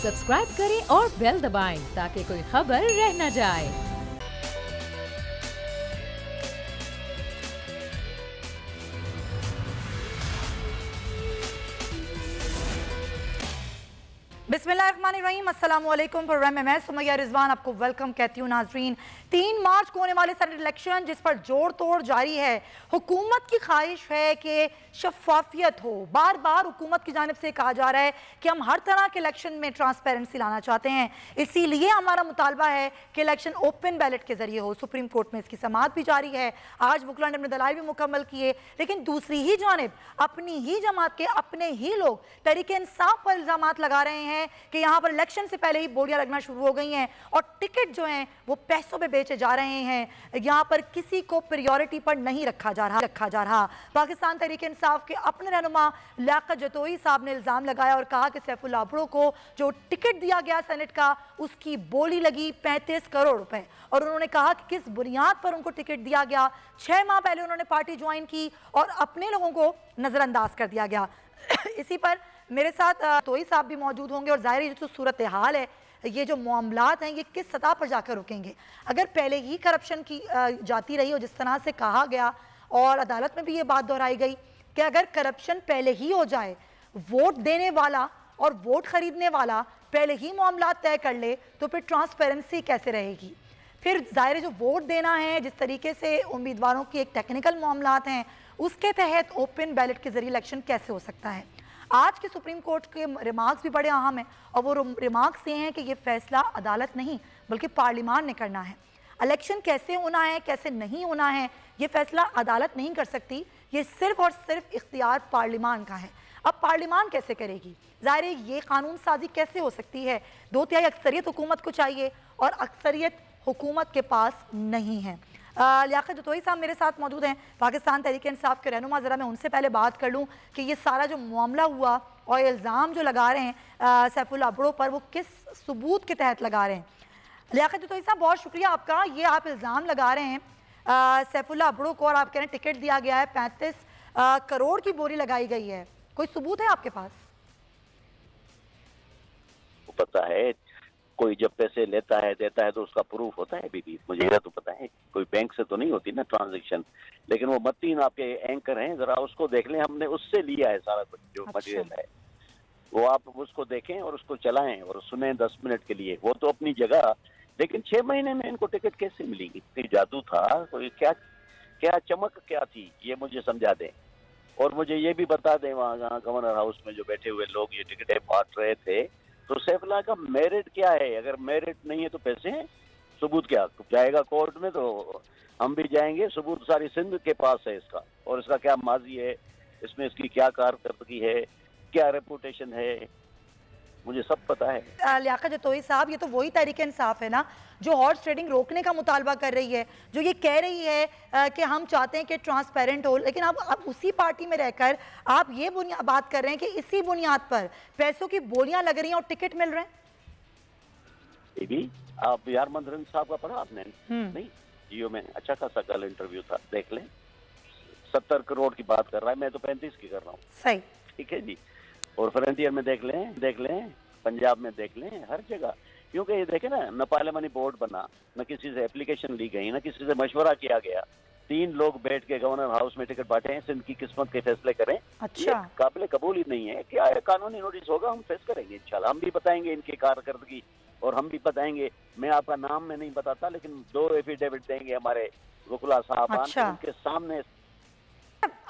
Subscribe करें और bell दबाएं ताकि कोई खबर रह न जाए। बिस्मिल्लाहिर्रहमानिर्रहीम, अस्सलाम वालेकुम। प्रोग्राम में मैं सुमैया रिजवान आपको वेलकम कहती हूँ। नाजरीन, 3 मार्च को होने वाले सेनेट इलेक्शन जिस पर जोड़ तोड़ जारी है, हुकूमत की ख्वाहिश है कि शफाफियत हो। बार बार हुकूमत की जानिब से कहा जा रहा है कि हम हर तरह के इलेक्शन में ट्रांसपेरेंसी लाना चाहते हैं, इसीलिए हमारा मुतालबा है कि इलेक्शन ओपन बैलेट के जरिए हो। सुप्रीम कोर्ट में इसकी समाअत भी जारी है। आज वकला ने अपने दलाइल भी मुकम्मल किए, लेकिन दूसरी ही जानिब अपनी ही जमात के अपने ही लोग तहरीक इंसाफ पर इल्जाम लगा रहे हैं कि यहाँ पर इलेक्शन से पहले ही बोलियां लगना शुरू हो गई हैं और टिकट जो हैं वो पैसों में बेचे जा रहे हैं। यहाँ पर किसी को प्रायोरिटी पर नहीं रखा जा रहा। पाकिस्तान तहरीक इंसाफ के अपने रहनुमा लियाकत जतोई साहब ने इल्ज़ाम लगाया और कहा कि सैफुल्लाह अब्रो को जो टिकट दिया गया सेनेट का, उसकी बोली लगी 35 करोड़ रुपए। और उन्होंने कहा कि किस बुनियाद पर उनको टिकट दिया गया। 6 माह पहले उन्होंने पार्टी ज्वाइन की और अपने लोगों को नज़रअंदाज कर दिया गया। इसी पर मेरे साथ तोई साहब भी मौजूद होंगे और ज़ाहिर जो सूरत हाल है, ये जो मामलात हैं, ये किस सतह पर जाकर रुकेंगे। अगर पहले ही करप्शन की जाती रही और जिस तरह से कहा गया और अदालत में भी ये बात दोहराई गई कि अगर करप्शन पहले ही हो जाए, वोट देने वाला और वोट खरीदने वाला पहले ही मामलात तय कर ले, तो फिर ट्रांसपेरेंसी कैसे रहेगी। फिर ज़ाहिर जो वोट देना है, जिस तरीके से उम्मीदवारों की एक टेक्निकल मामलात हैं, उसके तहत ओपन बैलेट के जरिए इलेक्शन कैसे हो सकता है। आज के सुप्रीम कोर्ट के रिमार्क्स भी बड़े अहम हैं और वो रिमार्क्स ये हैं कि ये फैसला अदालत नहीं बल्कि पार्लियामान ने करना है। इलेक्शन कैसे होना है, कैसे नहीं होना है, ये फैसला अदालत नहीं कर सकती, ये सिर्फ और सिर्फ इख्तियार पार्लियामान का है। अब पार्लियामान कैसे करेगी, ज़ाहिर है ये कानून साजी कैसे हो सकती है। 2/3 अक्सरियत हुकूमत को चाहिए और अक्सरियत हुकूमत के पास नहीं है। लियाकत जतोई साहब मेरे साथ मौजूद हैं, पाकिस्तान तहरीक इंसाफ के रहनुमा। ज़रा मैं उनसे पहले बात कर लूँ कि ये सारा जो मामला हुआ और इल्ज़ाम जो लगा रहे हैं सैफुल्लाह अब्रो पर, वो किस सबूत के तहत लगा रहे हैं। लियाकत जतोई साहब, बहुत शुक्रिया आपका। ये आप इल्ज़ाम लगा रहे हैं सैफुल्लाह अब्रो को और आप कह रहे हैं टिकट दिया गया है, 35 करोड़ की बोली लगाई गई है। कोई सबूत है आपके पास? पता है, कोई जब पैसे लेता है देता है तो उसका प्रूफ होता है। बीबी मुझे तो पता है, कोई बैंक से तो नहीं होती ना ट्रांजैक्शन। लेकिन वो मतीन आपके एंकर हैं, जरा उसको देख लें, हमने उससे लिया है सारा कुछ जो मटेरियल है, वो आप उसको देखें और उसको चलाएं और सुने 10 मिनट के लिए। वो तो अपनी जगह, लेकिन 6 महीने में इनको टिकट कैसे मिलेगी? कोई जादू था, कोई क्या चमक क्या थी, ये मुझे समझा दें। और मुझे ये भी बता दें, वहाँ गवर्नर हाउस में जो बैठे हुए लोग ये टिकटें बांट रहे थे, तो सैफुल्लाह का मेरिट क्या है? अगर मेरिट नहीं है तो पैसे हैं, सबूत क्या जाएगा कोर्ट में? तो हम भी जाएंगे, सबूत सारी सिंध के पास है इसका, और इसका क्या माजी है, इसमें इसकी क्या कारकर्दगी है, क्या रेपुटेशन है, मुझे सब पता है। लियाकत जतोई साहब, ये तो वही तहरीक इंसाफ है ना जो हॉर्स ट्रेडिंग रोकने का मुतालबा कर रही है, जो ये कह रही है कि हम चाहते हैं कि ट्रांसपेरेंट हो। लेकिन अब उसी पार्टी में रहकर आप ये बात कर रहे हैं कि इसी बुनियाद पर पैसों की बोलियां लग रही हैं और टिकट मिल रहे हैं। बेबी, आप यार मंदरन साहब का पढ़ा आपने? नहीं, जियो में अच्छा खासा कल इंटरव्यू था, देख लें। 70 करोड़ की बात कर रहा है, मैं तो 35 की कर रहा हूँ। सही, ठीक है जी। और फ्रंटियर में देख लें, पंजाब में देख लें, हर जगह। क्योंकि ये देखे ना, न पार्लियामानी बोर्ड बना, न किसी से एप्लीकेशन ली गई, न किसी से मशवरा किया गया। 3 लोग बैठ के गवर्नर हाउस में टिकट बांटे हैं, सिंध की किस्मत के फैसले करें। अच्छा, काबिल कबूल ही नहीं है। क्या है, कानूनी नोटिस होगा, हम फेस करेंगे इंशाल्लाह। हम भी बताएंगे इनकी कारकर्दगी और हम भी बताएंगे। मैं आपका नाम में नहीं बताता, लेकिन 2 एफिडेविट देंगे हमारे वकुला साहब। अच्छा, उनके सामने।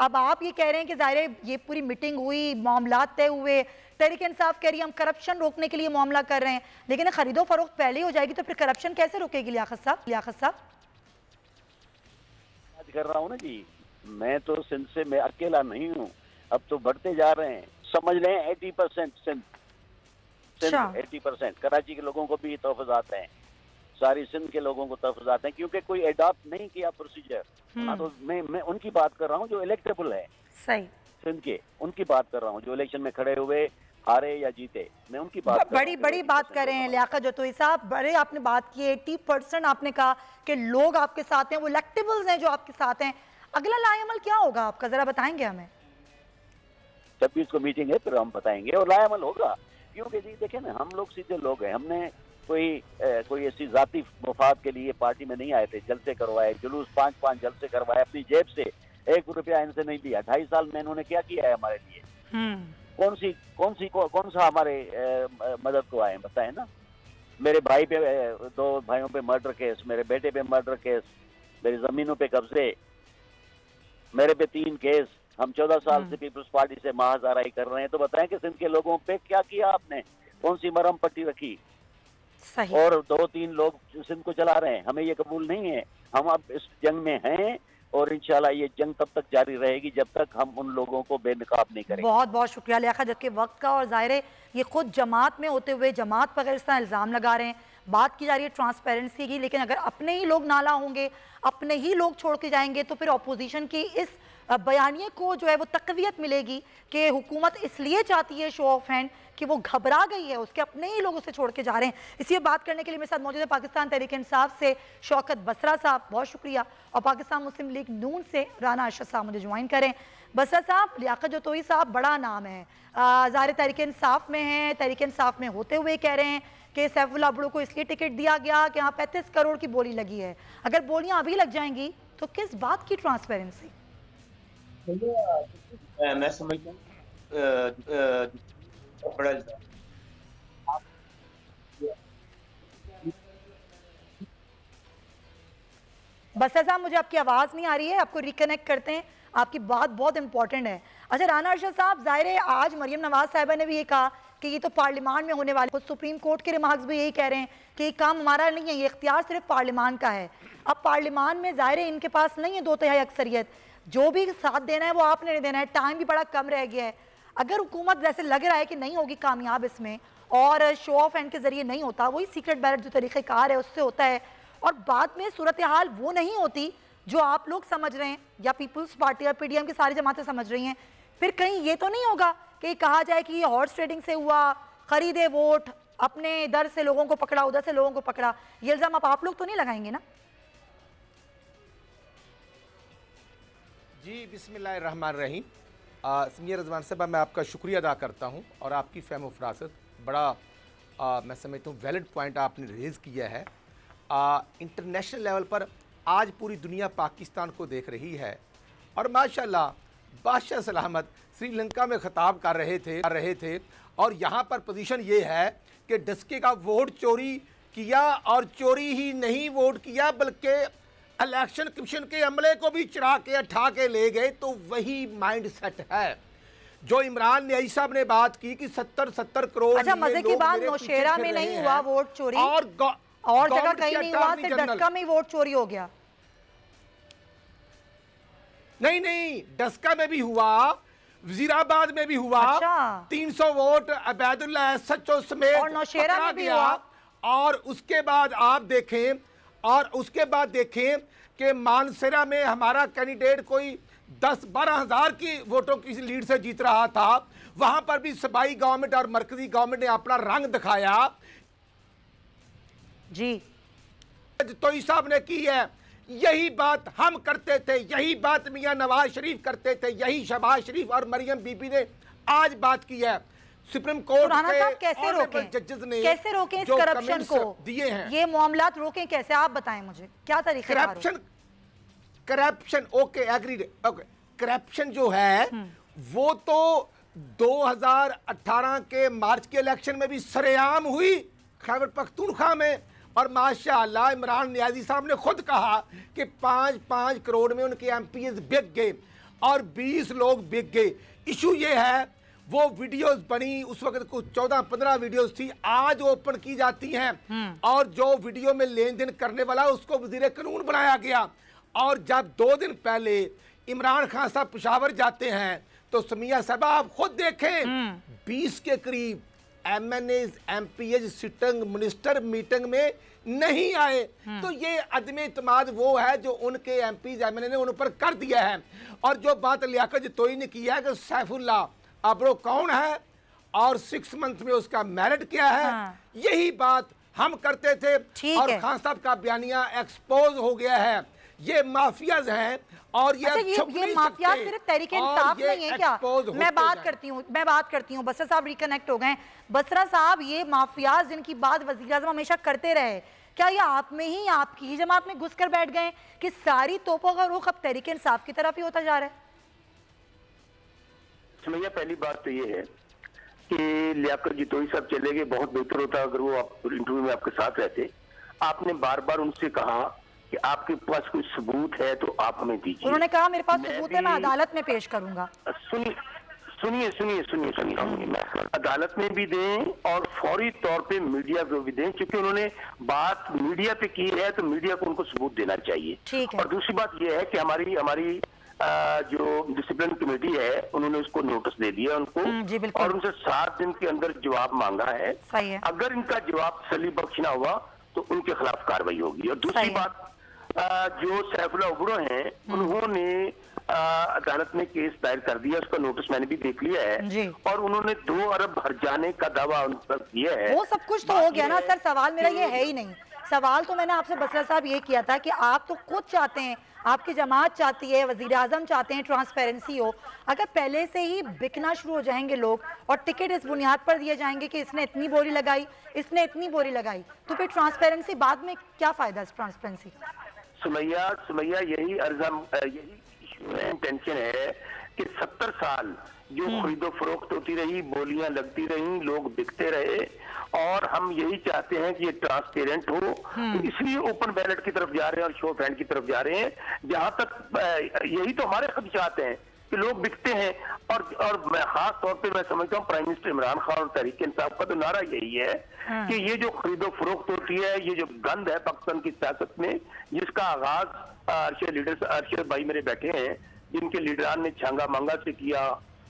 अब आप ये कह रहे हैं कि ज़ाहिर है ये पूरी मीटिंग हुई, मामलात तय हुए, तहरीक इंसाफ कह रही है हम करप्शन रोकने के लिए मामला कर रहे हैं, लेकिन खरीदो फरोख्त पहले ही हो जाएगी तो फिर करप्शन कैसे रुकेगी? लियाकत साहब आज कर रहा हूँ ना जी, मैं तो सिंध से मैं अकेला नहीं हूँ, अब तो बढ़ते जा रहे हैं। समझ लें 80% सिंध 80%। कराची के लोगों को भी तहफ़्फ़ुज़ात हैं, सारी सिंध के लोगों को तहफ़्फ़ुज़ात हैं, क्योंकि कोई अडॉप्ट नहीं किया प्रोसीजर। तो मैं उनकी बात कर रहा हूँ जो इलेक्टेबल है। सही, सिंध के उनकी बात कर रहा हूँ जो इलेक्शन में खड़े हुए, हारे या जीते, मैं उनकी बात बड़ी बात कर रहे हैं। लियाकत जतोई साहब, बड़े आपने बात की, 80% आपने कहा कि लोग आपके साथ हैं, वो इलेक्टेबल्स हैं जो आपके साथ हैं। अगला लाएअमल क्या होगा आपका, जरा बताएंगे हमें? 26 को मीटिंग है, फिर हम बताएंगे और लाएअमल होगा। क्योंकि जी देखें ना, हम लोग सीधे लोग हैं, हमने कोई ऐसी जाती मफाद के लिए पार्टी में नहीं आए थे। जलसे करवाए, जुलूस 5-5 जलसे करवाए, अपनी जेब से 1 रुपया इनसे नहीं लिया। 2.5 साल में इन्होंने क्या किया है हमारे लिए? कौन सा हमारे मदद को आए बताएं ना। मेरे भाई पे 2 भाइयों पे मर्डर केस, मेरे बेटे पे मर्डर केस, मेरी जमीनों पे कब्जे, मेरे पे 3 केस। हम 14 साल से पीपल्स पार्टी से महाजाराई कर रहे हैं। तो बताएं कि सिंध के लोगों पे क्या किया आपने? कौन सी मरहम पट्टी रखी? सही। और 2-3 लोग सिंध को चला रहे हैं। हमें ये कबूल नहीं है। हम अब इस जंग में हैं और इंशाल्लाह ये जंग तब तक जारी रहेगी जब तक हम उन लोगों को बेनकाब नहीं करेंगे। बहुत बहुत शुक्रिया लियाकत जबकि वक्त का, और ज़ाहिर है ये खुद जमात में होते हुए जमात पर अगर इस तरह इल्ज़ाम लगा रहे हैं, बात की जा रही है ट्रांसपेरेंसी की, लेकिन अगर अपने ही लोग नाला होंगे, अपने ही लोग छोड़ के जाएंगे, तो फिर अपोजिशन की इस बयानिए को जो है वो तक़वियत मिलेगी कि हुकूमत इसलिए चाहती है शो ऑफ हैंड कि वो घबरा गई है, उसके अपने ही लोग उसे छोड़ के जा रहे हैं। इसी बात करने के लिए मेरे साथ मौजूद है पाकिस्तान तहरीक इंसाफ से शौकत बसरा साहब, बहुत शुक्रिया, और पाकिस्तान मुस्लिम लीग नून से राना अरशद साहब मुझे ज्वाइन करें। बसरा साहब, लियाकत जतोई साहब बड़ा नाम है, ज़ाहिर तहरीक इंसाफ में हैं, तहरीक इंसाफ में होते हुए कह रहे हैं कि सैफुल्लाह अब्दुल्ला को इसलिए टिकट दिया गया कि यहाँ 35 करोड़ की बोली लगी है। अगर बोलियाँ अभी लग जाएंगी तो किस बात की ट्रांसपेरेंसी? मैं समझता हूँ बड़ा बसरा साहब, मुझे आपकी आवाज़ नहीं आ रही है, आपको रिकनेक्ट करते हैं, आपकी बात बहुत इंपॉर्टेंट है। अच्छा राना अरशद साहब, ज़ाहिर है आज मरियम नवाज साहिबा ने भी ये कहा कि ये तो पार्लियामान में होने वाले, खुद सुप्रीम कोर्ट के रिमार्क्स भी यही कह रहे हैं कि ये काम हमारा नहीं है, ये इख्तियार सिर्फ पार्लियामान का है। अब पार्लियामान में ज़ाहिर है इनके पास नहीं है 2/3 अक्सरियत, जो भी साथ देना है वो आपने नहीं देना है, टाइम भी बड़ा कम रह गया है। अगर हुकूमत जैसे लग रहा है कि नहीं होगी कामयाब इसमें और शो ऑफ हैंड के जरिए नहीं होता, वही सीक्रेट बैलेट जो तरीक़ेकार है उससे होता है, और बाद में सूरत हाल वो नहीं होती जो आप लोग समझ रहे हैं या पीपल्स पार्टी या PDM की सारी जमातें समझ रही हैं, फिर कहीं ये तो नहीं होगा कि कहा जाए कि ये हॉर्स ट्रेडिंग से हुआ, खरीदे वोट, अपने इधर से लोगों को पकड़ा उधर से लोगों को पकड़ा, ये इल्ज़ाम आप लोग तो नहीं लगाएंगे ना? जी बिस्मिल्लाहिर्रहमानिर्रहीम। समीर रज़वान साहब, मैं आपका शुक्रिया अदा करता हूं और आपकी फ़हम फ़रासत बड़ा मैं समझता हूँ वैलिड पॉइंट आपने रेज़ किया है। इंटरनेशनल लेवल पर आज पूरी दुनिया पाकिस्तान को देख रही है और माशाल्लाह बादशाह सलामत श्रीलंका में ख़िताब कर रहे थे और यहाँ पर पोजीशन ये है कि डस्के का वोट चोरी किया, और चोरी ही नहीं वोट किया बल्कि इलेक्शन कमीशन के अमले को भी चढ़ा के उठा के ले गए। तो वही माइंड सेट है जो इमरान न्याई साहब ने बात की कि 70 करोड़। अच्छा, मजे की बात नौशेरा में नहीं हुआ वोट चोरी और जगह कहीं नहीं हुआ, सिर्फ डस्का में वोट चोरी हो गया। नहीं, डस्का में भी हुआ, वजीराबाद में भी हुआ। अच्छा। 300 वोट अबैदुल्लाह सच्चो समेत और नौशेरा में भी हुआ। और उसके बाद आप देखें कि मानसरा में हमारा कैंडिडेट कोई 10-12 हज़ार की वोटों की लीड से जीत रहा था। वहां पर भी सूबाई गवर्नमेंट और मरकजी गवर्नमेंट ने अपना रंग दिखाया। जी तो साहब ने की है, यही बात हम करते थे, यही बात मियां नवाज शरीफ करते थे, यही शहबाज शरीफ और मरियम बीबी ने आज बात की है। सुप्रीम कोर्ट के जजेस ने कैसे रोकें इस करप्शन को दिए हैं, ये मामलात रोकें कैसे, आप बताएं मुझे क्या तरीका? Corruption okay agreed, okay. Corruption जो है वो तो 2018 के मार्च के इलेक्शन में भी सरेआम हुई खैबर पख्तूनख्वा में, और माशाअल्लाह इमरान नियाज़ी साहब ने खुद कहा कि 5-5 करोड़ में उनके MPs बिक गए और 20 लोग बिक गए। इशू ये है, वो वीडियोस बनी उस वक्त कुछ 14-15 वीडियोस थी, आज ओपन की जाती हैं और जो वीडियो में लेन देन करने वाला उसको वजीर कानून बनाया गया। और जब 2 दिन पहले इमरान खान साहब पेशावर जाते हैं तो समिया साहब आप खुद देखें 20 के करीब MNAs MPs sitting minister meeting में नहीं आए। तो ये अदम इत्माद वो है जो उनके MPs MNA ने उन पर कर दिया है। और जो बात लियाकत जतोई ने किया है कि सैफुल्लाह अब्रो कौन है और 6 मंथ में उसका मेरिट क्या है, यही बात हम करते थे और खान साहब का बयानिया एक्सपोज हो गया है। ये माफियाज हैं और ये ये माफिया सिर्फ तहरीक इंसाफ नहीं है क्या? मैं बात करती हूँ बसरा साहब रिकनेक्ट हो गए। बसरा साहब, ये माफियाज जिनकी बात वज़ीर आज़म हमेशा करते रहे, क्या ये आप में ही, आपकी ही जमात में घुस कर बैठ गए कि सारी तोपों का रुख अब तहरीक इंसाफ की तरफ ही होता जा रहा है? सुमैया, पहली बात तो ये है कि लियाकत जितोई साहब चले गए, बहुत बेहतर होता अगर वो आप इंटरव्यू में आपके साथ रहते। आपने बार बार उनसे कहा कि आपके पास कोई सबूत है तो आप हमें दीजिए। उन्होंने कहा मेरे पास सबूत है, मैं अदालत में पेश करूंगा। सुनिए, अदालत में भी दें और फौरी तौर पे मीडिया को भी दें, क्योंकि उन्होंने बात मीडिया पे की है तो मीडिया को उनको सबूत देना चाहिए। ठीक है। और दूसरी बात यह है कि हमारी जो डिसिप्लिन कमेटी है उन्होंने उसको नोटिस दे दिया उनको, जी बिल्कुल, और उनसे 7 दिन के अंदर जवाब मांगा है। सही है। अगर इनका जवाब तसल्ली बख्श ना हुआ तो उनके खिलाफ कार्रवाई होगी। और दूसरी बात, जो सैफुल्लाह उबरो हैं उन्होंने अदालत में केस दायर कर दिया, उसका नोटिस मैंने भी देख लिया है, और उन्होंने 2 अरब भर जाने का दावा उन पर किया है। वो सब कुछ तो हो गया ना सर, सवाल मेरा ये है ही नहीं। सवाल तो मैंने आपसे बसरा साहब ये किया था कि आप तो खुद चाहते हैं, आपकी जमात चाहती है, वजीर आजम चाहते हैं ट्रांसपेरेंसी हो। अगर पहले से ही बिकना शुरू हो जाएंगे लोग और टिकट इस बुनियाद पर दिए जाएंगे कि इसने इतनी बोरी लगाई, इसने इतनी बोरी लगाई, तो फिर ट्रांसपेरेंसी बाद में क्या फायदा इस ट्रांसपेरेंसी का? सुमैया, यही इंटेंशन है कि 70 साल जो खरीदो फरोख्त होती रही, बोलियां लगती रही, लोग बिकते रहे, और हम यही चाहते हैं कि ये ट्रांसपेरेंट हो। तो इसलिए ओपन बैलेट की तरफ जा रहे हैं और शो ऑफ हैंड की तरफ जा रहे हैं। जहां तक यही तो हमारे खदशात हैं कि लोग बिकते हैं, और मैं खास तौर पे मैं समझता हूँ प्राइम मिनिस्टर इमरान खान और तहरीक इंसाफ का तो नारा यही है कि ये जो खरीदो फरोख्त होती है, ये जो गंद है पाकिस्तान की सियासत में, जिसका आगाज अरशद भाई मेरे बैठे हैं, जिनके लीडरान ने छांगा मांगा से किया,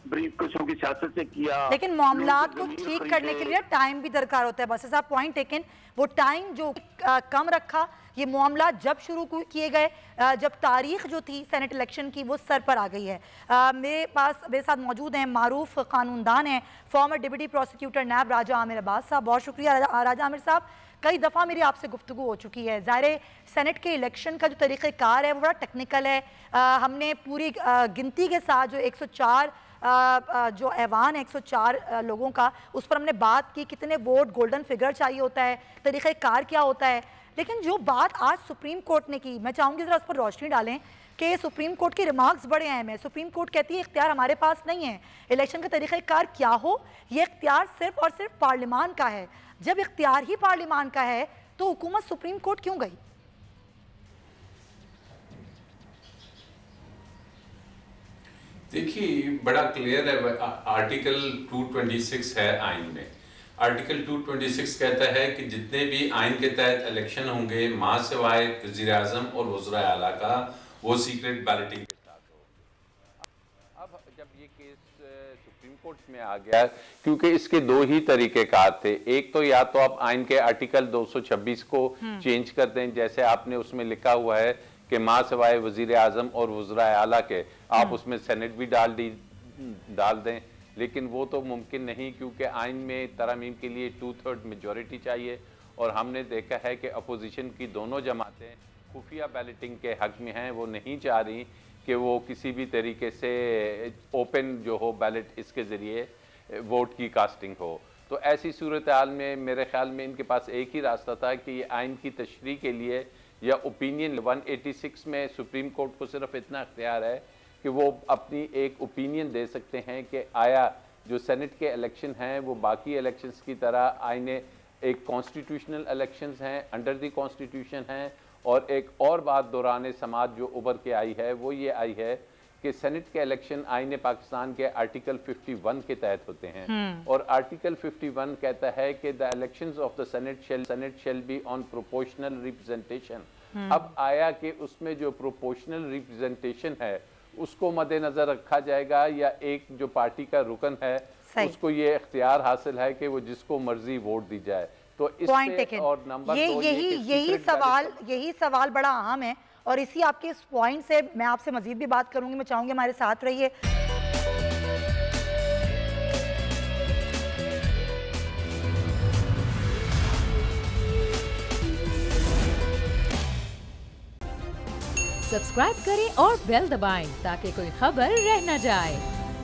ब्रीफ किस्म की सियासत से किया, लेकिन मामलात को ठीक करने के लिए टाइम भी दरकार होता है। बस साहब पॉइंट टेकन, वो टाइम जो कम रखा, ये मामला जब शुरू किए गए, जब तारीख जो थी सेनेट इलेक्शन की वो सर पर आ गई है। मेरे साथ मौजूद हैं मारूफ कानूनदान हैं, फॉर्मर डिप्टी प्रोसिक्यूटर नैब राजा आमिर अब्बास साहब। बहुत शुक्रिया राजा आमिर साहब, कई दफ़ा मेरी आपसे गुफ्तगू हो चुकी है। ज़ाहिर सेनेट के इलेक्शन का जो तरीक़ेकार है वो बड़ा टेक्निकल है। हमने पूरी गिनती के साथ जो 104 जो ऐवान है 104 लोगों का, उस पर हमने बात की, कितने वोट गोल्डन फिगर चाहिए होता है, तरीक़ेकार क्या होता है। लेकिन जो बात आज सुप्रीम कोर्ट ने की, मैं चाहूँगी ज़रा उस पर रोशनी डालें कि सुप्रीम कोर्ट की रिमार्क्स बड़े अहम हैं। सुप्रीम कोर्ट कहती है इख्तियार हमारे पास नहीं है, इलेक्शन का तरीक़ेकार क्या हो ये इख्तियार सिर्फ और सिर्फ पार्लियामान का है। जब इख्तियार ही पार्लियामान का है तो हुकूमत सुप्रीम कोर्ट क्यों गई? देखिए, बड़ा क्लियर है, आर्टिकल 226 है आइन में। आर्टिकल 226 कहता है कि जितने भी आइन के तहत इलेक्शन होंगे, मां सिवाय वज़ीर आज़म और वज़राए आला का, वो सीक्रेट बैलेटिंग के साथ होगा। अब जब ये केस सुप्रीम कोर्ट में आ गया, क्योंकि इसके 2 ही तरीक़ेकार थे, एक तो या तो आप आइन के आर्टिकल 226 को चेंज कर दें, जैसे आपने उसमें लिखा हुआ है कि मां सिवाय वज़ीर आज़म और वज़राए आला के, आप उसमें सेनेट भी डाल दें, लेकिन वो तो मुमकिन नहीं, क्योंकि आइन में तरमीम के लिए 2/3 मेजॉरिटी चाहिए, और हमने देखा है कि अपोजिशन की दोनों जमातें खुफिया बैलेटिंग के हक में हैं। वो नहीं चाह रही कि वो किसी भी तरीके से ओपन जो हो बैलेट, इसके ज़रिए वोट की कास्टिंग हो। तो ऐसी सूरत हाल में मेरे ख्याल में इनके पास एक ही रास्ता था कि ये आइन की तशरीह के लिए या ओपिनियन 186 में सुप्रीम कोर्ट को सिर्फ इतना इख्तियार है कि वो अपनी एक ओपिनियन दे सकते हैं कि आया जो सेनेट के इलेक्शन हैं वो बाकी इलेक्शंस की तरह आईने एक कॉन्स्टिट्यूशनल इलेक्शंस हैं, अंडर द कॉन्स्टिट्यूशन हैं। और एक और बात दौरान समाज जो उभर के आई है वो ये आई है कि सेनेट के इलेक्शन आईने पाकिस्तान के आर्टिकल 51 के तहत होते हैं, और आर्टिकल 51 कहता है कि the elections of the senate shall be on proportional representation. अब आया कि उसमें जो प्रोपोर्शनल रिप्रेजेंटेशन है उसको मद्देनजर रखा जाएगा, या एक जो पार्टी का रुकन है उसको ये इख्तियार हासिल है कि वो जिसको मर्जी वोट दी जाए। तो इस और नंबर यही सवाल बड़ा अहम है, और इसी आपके इस पॉइंट से मैं आपसे मजीद भी बात करूंगी। मैं चाहूंगी हमारे साथ रहिए। सब्सक्राइब करें और बेल दबाएं ताकि कोई खबर रह न जाए।